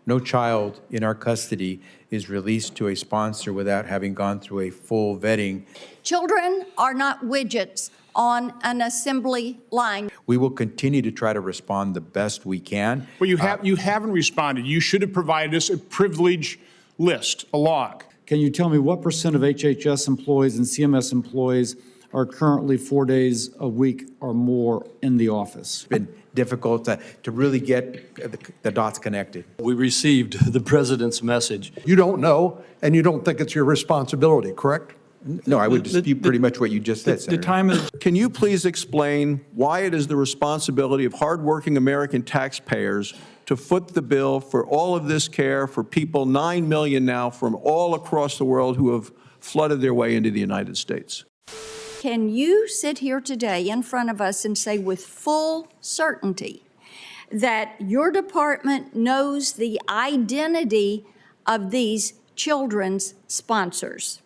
No child in our custody is released to a sponsor without having gone through a full vetting. Children are not widgets on an assembly line. We will continue to try to respond the best we can. Well, you haven't responded. You should have provided us a privilege list, a log. Can you tell me what % of HHS employees and CMS employees are currently 4 days a week or more in the office? It's been difficult to really get the dots connected. We received the president's message. You don't know, and you don't think it's your responsibility, correct? No, I would dispute pretty much what you just said, Senator. The time is. Can you please explain why it is the responsibility of hardworking American taxpayers to foot the bill for all of this care for people, 9 million now, from all across the world who have flooded their way into the United States? Can you sit here today in front of us and say with full certainty that your department knows the identity of these children's sponsors?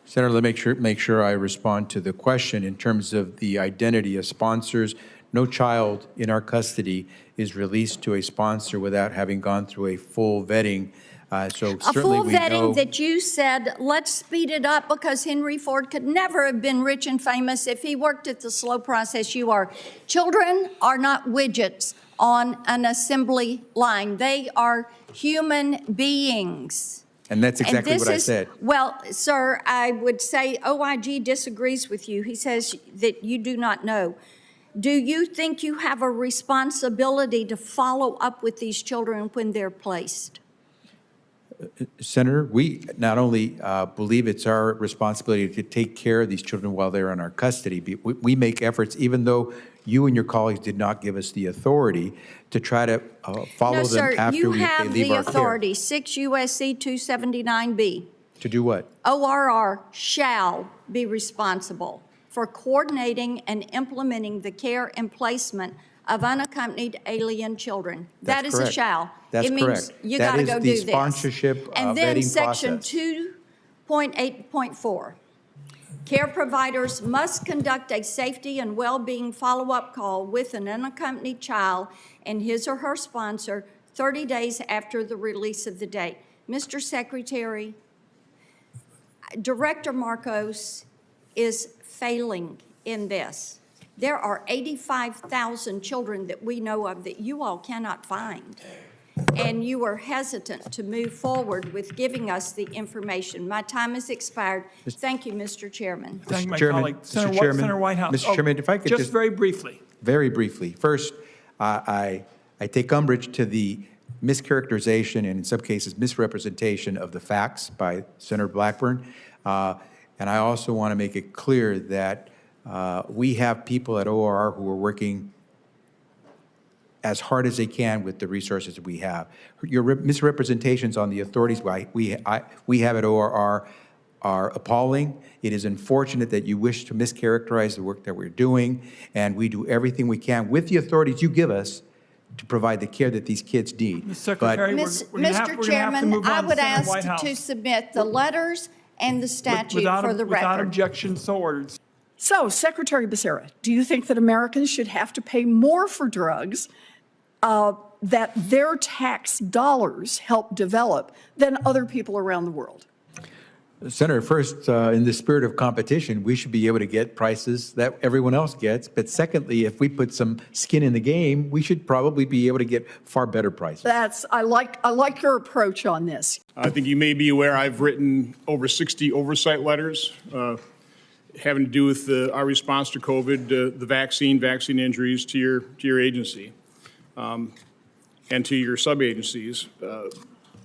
Senator, let me make sure I respond to the question in terms of the identity of sponsors. No child in our custody is released to a sponsor without having gone through a full vetting. So a certainly full we vetting know that you said, let's speed it up because Henry Ford could never have been rich and famous if he worked at the slow process you are. Children are not widgets on an assembly line. They are human beings. And that's exactly what I said. Well, sir, I would say OIG disagrees with you. He says that you do not know. Do you think you have a responsibility to follow up with these children when they're placed? Senator, we not only believe it's our responsibility to take care of these children while they're in our custody, but we make efforts, even though you and your colleagues did not give us the authority to try to follow them after they leave our care. No, sir, you have the authority, 6 U.S.C. 279B. To do what? ORR shall be responsible for coordinating and implementing the care and placement of unaccompanied alien children. That is a shall. That's it means correct. You got to go do this. That is the sponsorship and then vetting section process. 2.8.4. Care providers must conduct a safety and well-being follow-up call with an unaccompanied child and his or her sponsor 30 days after the release of the date. Mr. Secretary, Director Marcos is failing in this. There are 85,000 children that we know of that you all cannot find. And you are hesitant to move forward with giving us the information. My time has expired. Thank you, Mr. Chairman. Thank you, my Chairman, colleague. Mr. Chairman, Senator Whitehouse. Mr. Chairman, if I could just very briefly. Very briefly. First, I take umbrage to the mischaracterization and in some cases misrepresentation of the facts by Senator Blackburn. And I also want to make it clear that we have people at ORR who are working as hard as they can with the resources that we have. Your misrepresentations on the authorities we have at ORR are appalling. It is unfortunate that you wish to mischaracterize the work that we're doing, and we do everything we can with the authorities you give us to provide the care that these kids need. Ms. Secretary, Mr. Chairman, I would ask to submit the letters and the statute for the record. Without objection, so ordered. So, Secretary Becerra, do you think that Americans should have to pay more for drugs that their tax dollars help develop than other people around the world? Senator, first, in the spirit of competition, we should be able to get prices that everyone else gets. But secondly, if we put some skin in the game, we should probably be able to get far better prices. I like your approach on this. I think you may be aware I've written over 60 oversight letters having to do with our response to COVID, the vaccine injuries to your agency. And to your sub-agencies.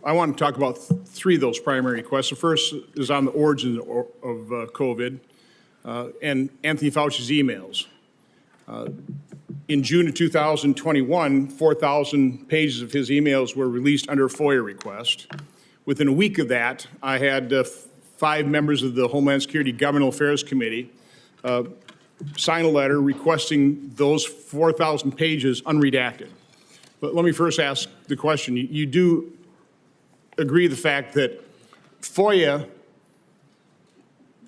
I want to talk about three of those primary requests. The first is on the origin of COVID and Anthony Fauci's emails. In June of 2021, 4,000 pages of his emails were released under a FOIA request. Within a week of that, I had 5 members of the Homeland Security Governmental Affairs Committee sign a letter requesting those 4,000 pages unredacted. But let me first ask the question. You do agree the fact that FOIA,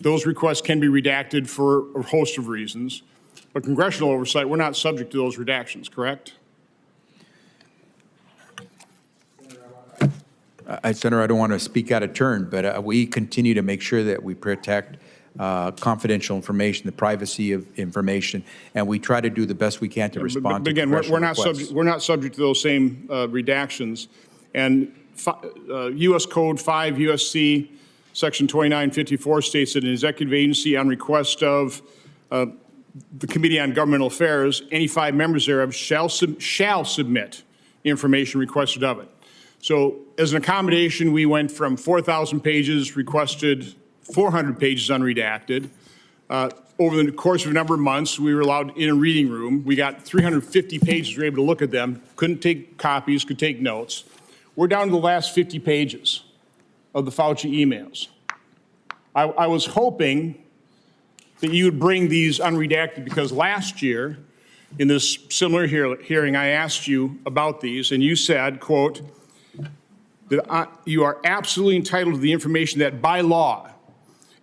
those requests can be redacted for a host of reasons. But congressional oversight, we're not subject to those redactions, correct? Senator, I don't want to speak out of turn, but we continue to make sure that we protect confidential information, the privacy of information, and we try to do the best we can to respond to again, congressional requests. we're not subject to those same redactions. And U.S. Code 5 U.S.C. Section 2954 states that an executive agency on request of the Committee on Governmental Affairs, any 5 members thereof shall submit information requested of it. So as an accommodation, we went from 4,000 pages requested 400 pages unredacted. Over the course of a number of months, we were allowed in a reading room. We got 350 pages, we were able to look at them, couldn't take copies, could take notes. We're down to the last 50 pages of the Fauci emails. I was hoping that you would bring these unredacted, because last year, in this similar hearing, I asked you about these, and you said, quote, that you are absolutely entitled to the information that by law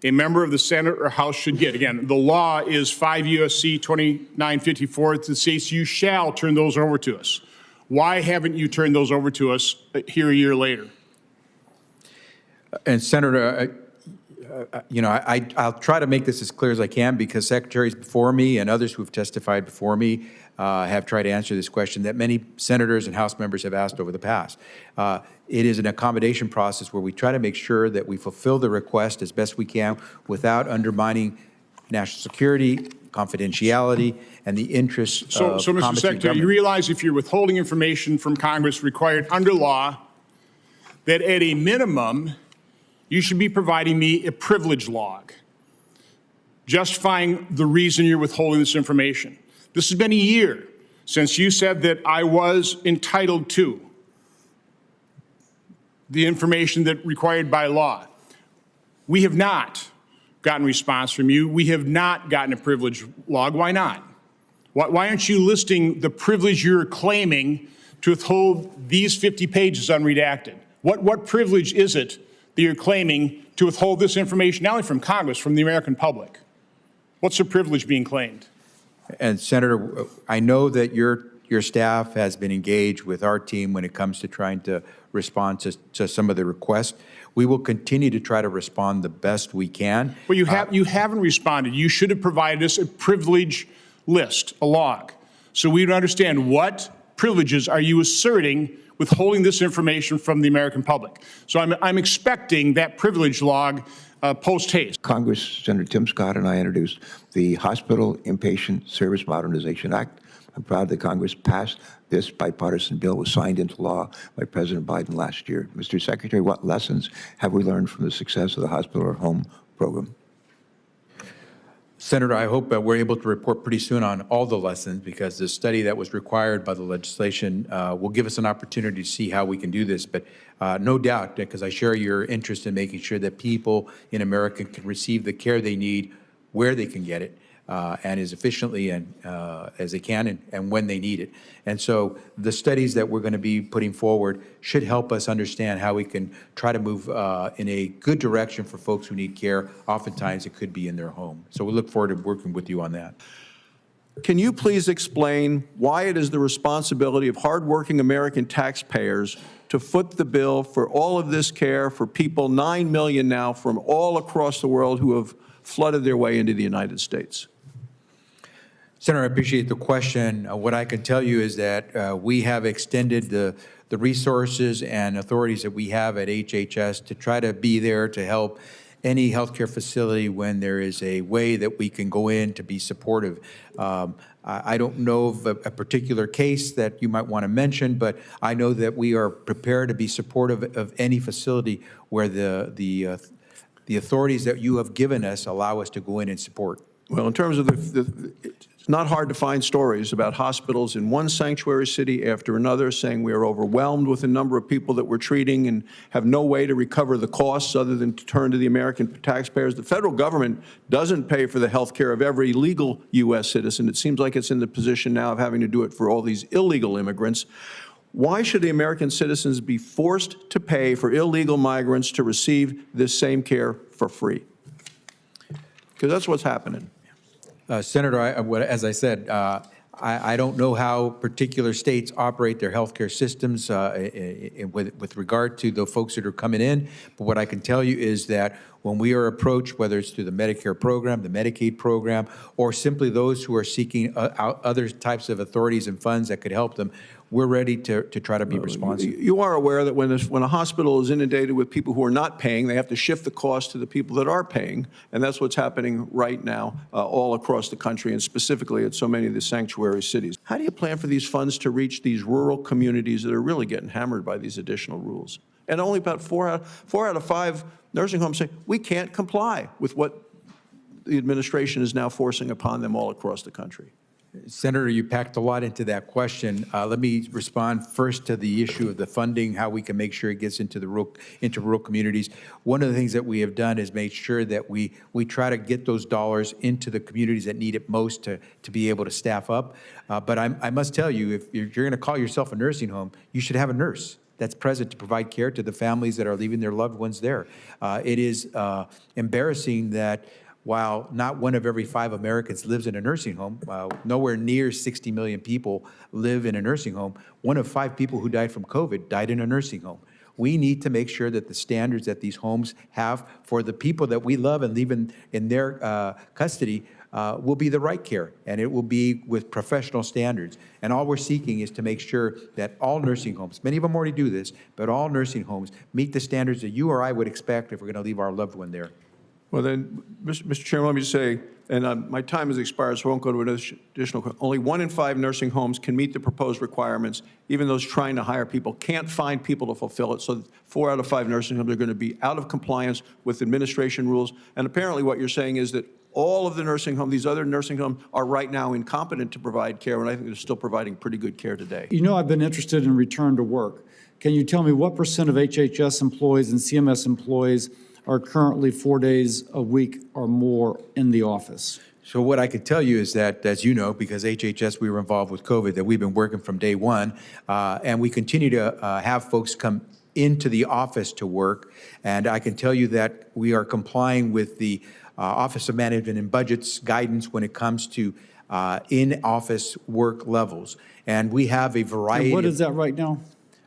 a member of the Senate or House should get. Again, the law is 5 U.S.C. 2954 that states you shall turn those over to us. Why haven't you turned those over to us here a year later? And Senator, I'll try to make this as clear as I can, because secretaries before me and others who have testified before me have tried to answer this question that many senators and House members have asked over the past. It is an accommodation process where we try to make sure that we fulfill the request as best we can without undermining national security, confidentiality, and the interests of So, Mr. Secretary, you realize if you're withholding information from Congress required under law, that at a minimum, you should be providing me a privilege log, justifying the reason you're withholding this information. This has been a year since you said that I was entitled to the information that required by law. We have not gotten response from you. We have not gotten a privilege log. Why not? Why aren't you listing the privilege you're claiming to withhold these 50 pages unredacted? What privilege is it that you're claiming to withhold this information, not only from Congress, from the American public? What's the privilege being claimed? And Senator, I know that your staff has been engaged with our team when it comes to trying to respond to some of the requests. We will continue to try to respond the best we can. Well, you haven't responded. You should have provided us a privilege list, a log, so we would understand what privileges are you asserting withholding this information from the American public. So I'm expecting that privilege log post haste. Congress, Senator Tim Scott and I introduced the Hospital Inpatient Service Modernization Act. I'm proud that Congress passed this bipartisan bill, was signed into law by President Biden last year. Mr. Secretary, what lessons have we learned from the success of the Hospital at Home program? Senator, I hope that we're able to report pretty soon on all the lessons, because the study that was required by the legislation will give us an opportunity to see how we can do this. But no doubt, because I share your interest in making sure that people in America can receive the care they need where they can get it, and as efficiently and as they can, and when they need it. And so the studies that we're going to be putting forward should help us understand how we can try to move in a good direction for folks who need care. Oftentimes it could be in their home. So we look forward to working with you on that. Can you please explain why it is the responsibility of hardworking American taxpayers to foot the bill for all of this care for people, 9 million now, from all across the world who have flooded their way into the United States? Senator, I appreciate the question. What I can tell you is that we have extended the resources and authorities that we have at HHS to try to be there to help any healthcare facility when there is a way that we can go in to be supportive. I don't know of a particular case that you might want to mention, but I know that we are prepared to be supportive of any facility where the authorities that you have given us allow us to go in and support. Well, in terms of it's not hard to find stories about hospitals in one sanctuary city after another saying we are overwhelmed with the number of people that we're treating and have no way to recover the costs other than to turn to the American taxpayers. The federal government doesn't pay for the health care of every legal U.S. citizen. It seems like it's in the position now of having to do it for all these illegal immigrants. Why should the American citizens be forced to pay for illegal migrants to receive this same care for free? Because that's what's happening. Senator, as I said, I don't know how particular states operate their healthcare systems with regard to the folks that are coming in, but what I can tell you is that when we are approached, whether it's through the Medicare program, the Medicaid program, or simply those who are seeking out other types of authorities and funds that could help them, we're ready to try to be responsive. You are aware that when a hospital is inundated with people who are not paying, they have to shift the cost to the people that are paying, and that's what's happening right now all across the country, and specifically at so many of the sanctuary cities. How do you plan for these funds to reach these rural communities that are really getting hammered by these additional rules? And only about four out of 5 nursing homes say, we can't comply with what the administration is now forcing upon them all across the country. Senator, you packed a lot into that question. Let me respond first to the issue of the funding, how we can make sure it gets into rural communities. One of the things that we have done is make sure that we try to get those dollars into the communities that need it most to be able to staff up. But I must tell you, if you're going to call yourself a nursing home, you should have a nurse that's present to provide care to the families that are leaving their loved ones there. It is embarrassing that while not 1 of every 5 Americans lives in a nursing home, nowhere near 60 million people live in a nursing home, 1 of 5 people who died from COVID died in a nursing home. We need to make sure that the standards that these homes have for the people that we love and leave in their custody will be the right care, and it will be with professional standards. And all we're seeking is to make sure that all nursing homes, many of them already do this, but all nursing homes meet the standards that you or I would expect if we're going to leave our loved one there. Well then, Mr. Chairman, let me say, and my time has expired, so I won't go to an additional. Only 1 in 5 nursing homes can meet the proposed requirements. Even those trying to hire people can't find people to fulfill it. So 4 out of 5 nursing homes are going to be out of compliance with administration rules. And apparently what you're saying is that all of the nursing homes, these other nursing homes, are right now incompetent to provide care, and I think they're still providing pretty good care today. You know, I've been interested in return to work. Can you tell me what % of HHS employees and CMS employees are currently 4 days a week or more in the office? So what I could tell you is that, as you know, because HHS, we were involved with COVID, that we've been working from day one, and we continue to have folks come into the office to work. And I can tell you that we are complying with the Office of Management and Budget's guidance when it comes to in-office work levels. And we have a variety. And what is that right now?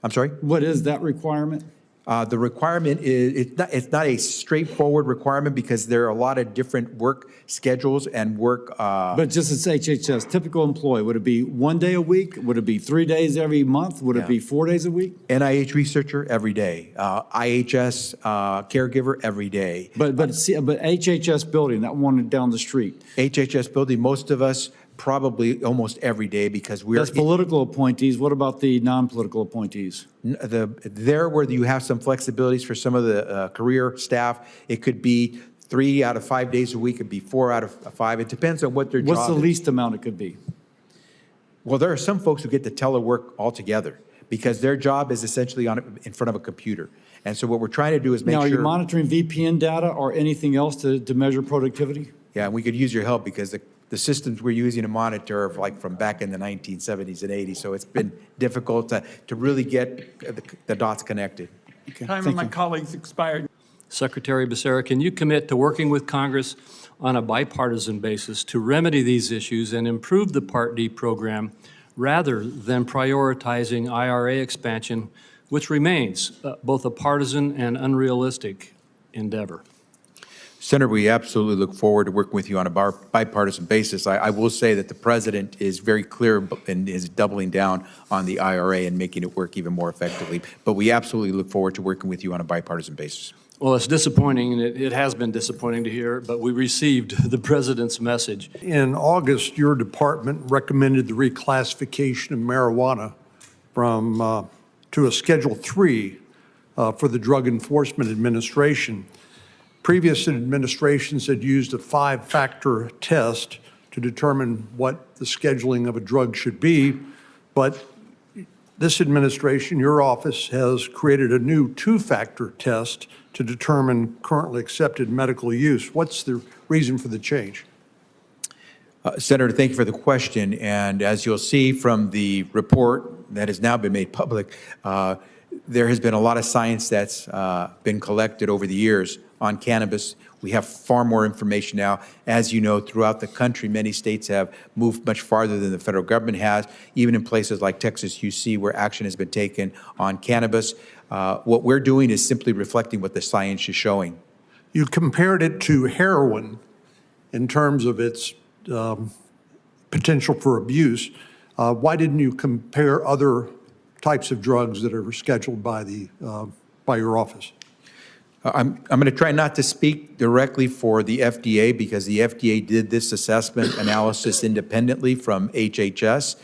I'm sorry? What is that requirement? The requirement is, it's not a straightforward requirement because there are a lot of different work schedules and work. But just as HHS, typical employee, would it be 1 day a week? Would it be 3 days every month? Would it be 4 days a week? NIH researcher every day, IHS caregiver every day. But HHS building, that one down the street. HHS building, most of us probably almost every day because we're. That's political appointees. What about the non-political appointees? There where you have some flexibilities for some of the career staff, it could be 3 out of 5 days a week, it could be 4 out of 5. It depends on what their job is. What's the least amount it could be? Well, there are some folks who get to telework altogether because their job is essentially in front of a computer. And so what we're trying to do is make sure. Now, are you monitoring VPN data or anything else to measure productivity? Yeah, and we could use your help because the systems we're using to monitor are like from back in the 1970s and 80s. So it's been difficult to really get the dots connected. Okay, Time of thank my you. colleagues expired. Secretary Becerra, can you commit to working with Congress on a bipartisan basis to remedy these issues and improve the Part D program rather than prioritizing IRA expansion, which remains both a partisan and unrealistic endeavor? Senator, we absolutely look forward to working with you on a bipartisan basis. I will say that the president is very clear and is doubling down on the IRA and making it work even more effectively. But we absolutely look forward to working with you on a bipartisan basis. Well, it's disappointing, and it has been disappointing to hear, but we received the president's message. In August, your department recommended the reclassification of marijuana from to a Schedule III for the Drug Enforcement Administration. Previous administrations had used a 5-factor test to determine what the scheduling of a drug should be, but this administration, your office, has created a new 2-factor test to determine currently accepted medical use. What's the reason for the change? Senator, thank you for the question. And as you'll see from the report that has now been made public, there has been a lot of science that's been collected over the years on cannabis. We have far more information now. As you know, throughout the country, many states have moved much farther than the federal government has. Even in places like Texas, you see where action has been taken on cannabis. What we're doing is simply reflecting what the science is showing. You compared it to heroin in terms of its potential for abuse. Why didn't you compare other types of drugs that are scheduled by your office? I'm going to try not to speak directly for the FDA because the FDA did this assessment analysis independently from HHS.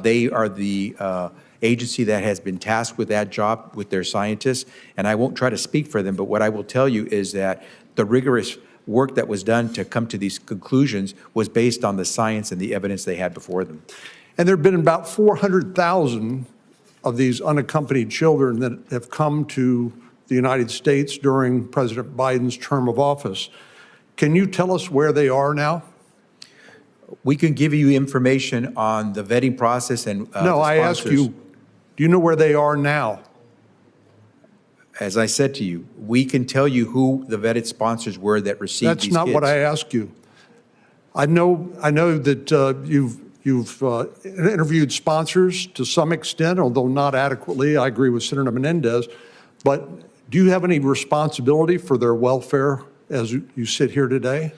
They are the agency that has been tasked with that job with their scientists, and I won't try to speak for them, but what I will tell you is that the rigorous work that was done to come to these conclusions was based on the science and the evidence they had before them. And there have been about 400,000 of these unaccompanied children that have come to the United States during President Biden's term of office. Can you tell us where they are now? We can give you information on the vetting process and No, I ask you, do you know where they are now? As I said to you, we can tell you who the vetted sponsors were that received these kids. That's not what I asked you. I know that you've interviewed sponsors to some extent, although not adequately. I agree with Senator Menendez. But do you have any responsibility for their welfare as you sit here today?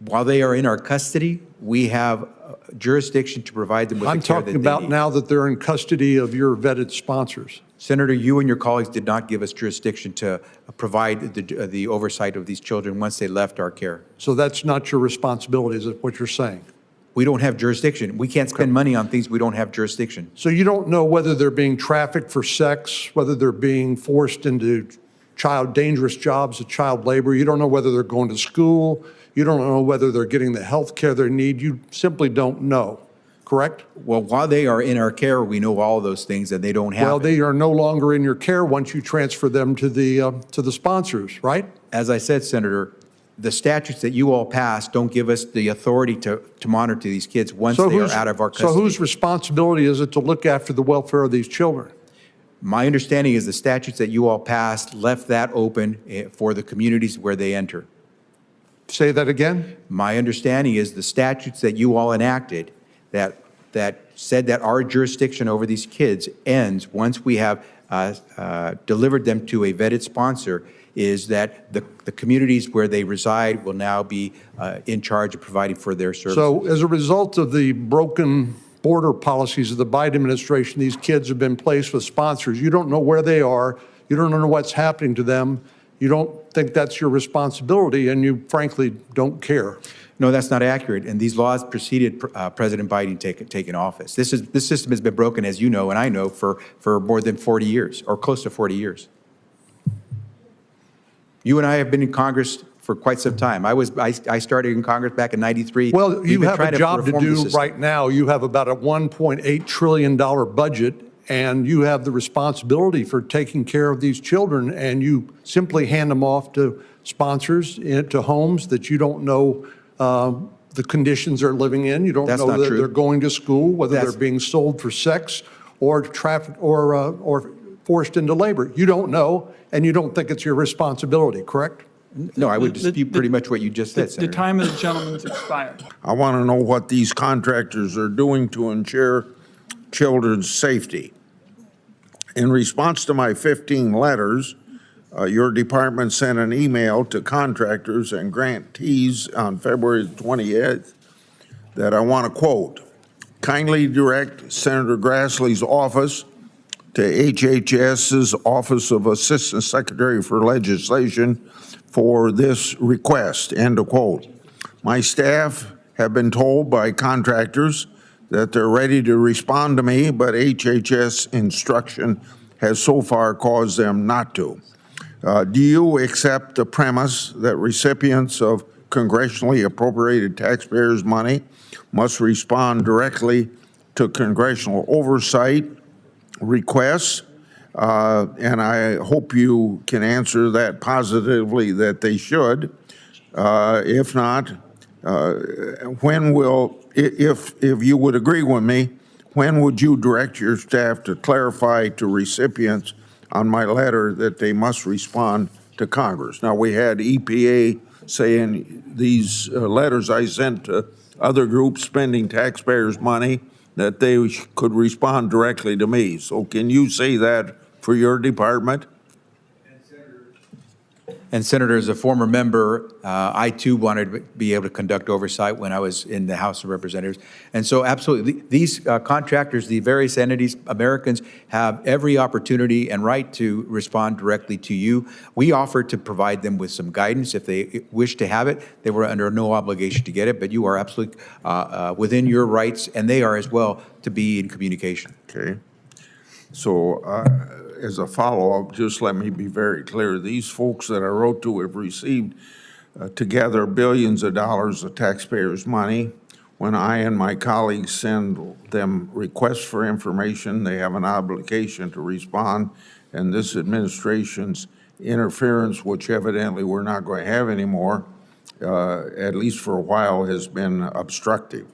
While they are in our custody, we have jurisdiction to provide them with the care that they need. I'm talking about now that they're in custody of your vetted sponsors. Senator, you and your colleagues did not give us jurisdiction to provide the oversight of these children once they left our care. So that's not your responsibility, is what you're saying? We don't have jurisdiction. We can't spend money on things we don't have jurisdiction. So you don't know whether they're being trafficked for sex, whether they're being forced into dangerous jobs of child labor. You don't know whether they're going to school. You don't know whether they're getting the health care they need. You simply don't know, correct? Well, while they are in our care, we know all of those things, and they don't have Well, it. they are no longer in your care once you transfer them to the sponsors, right? As I said, Senator, the statutes that you all passed don't give us the authority to monitor these kids once they are out of our custody. So whose responsibility is it to look after the welfare of these children? My understanding is the statutes that you all passed left that open for the communities where they enter. Say that again? My understanding is the statutes that you all enacted that said that our jurisdiction over these kids ends once we have delivered them to a vetted sponsor, is that the communities where they reside will now be in charge of providing for their services. So as a result of the broken border policies of the Biden administration, these kids have been placed with sponsors. You don't know where they are. You don't know what's happening to them. You don't think that's your responsibility, and you frankly don't care. No, that's not accurate. And these laws preceded President Biden taking office. This system has been broken, as you know and I know, for more than 40 years, or close to 40 years. You and I have been in Congress for quite some time. I started in Congress back in '93. Well, you have a job to do right now. You have about a $1.8 trillion budget, and you have the responsibility for taking care of these children, and you simply hand them off to sponsors, to homes that you don't know the conditions they're living in. You don't That's know not that true. they're going to school, whether That's- they're being sold for sex or trafficked or forced into labor. You don't know, and you don't think it's your responsibility, correct? No, I would dispute pretty much what you just said, The Senator. time of the gentleman's expired. I want to know what these contractors are doing to ensure children's safety. In response to my 15 letters, your department sent an email to contractors and grantees on February 28th that I want to quote. Kindly direct Senator Grassley's office to HHS's Office of Assistant Secretary for Legislation for this request, end of quote. My staff have been told by contractors that they're ready to respond to me, but HHS instruction has so far caused them not to. Do you accept the premise that recipients of congressionally appropriated taxpayers' money must respond directly to congressional oversight requests? And I hope you can answer that positively, that they should. If not, when will, if you would agree with me, when would you direct your staff to clarify to recipients on my letter that they must respond to Congress? Now, we had EPA saying these letters I sent to other groups spending taxpayers' money, that they could respond directly to me. So can you say that for your department? And Senator, as a former member, I too wanted to be able to conduct oversight when I was in the House of Representatives. And so absolutely, these contractors, the various entities, Americans have every opportunity and right to respond directly to you. We offer to provide them with some guidance if they wish to have it. They were under no obligation to get it, but you are absolutely within your rights, and they are as well, to be in communication. Okay. So as a follow-up, just let me be very clear. These folks that I wrote to have received together billions of dollars of taxpayers' money. When I and my colleagues send them requests for information, they have an obligation to respond, and this administration's interference, which evidently we're not going to have anymore, at least for a while, has been obstructive.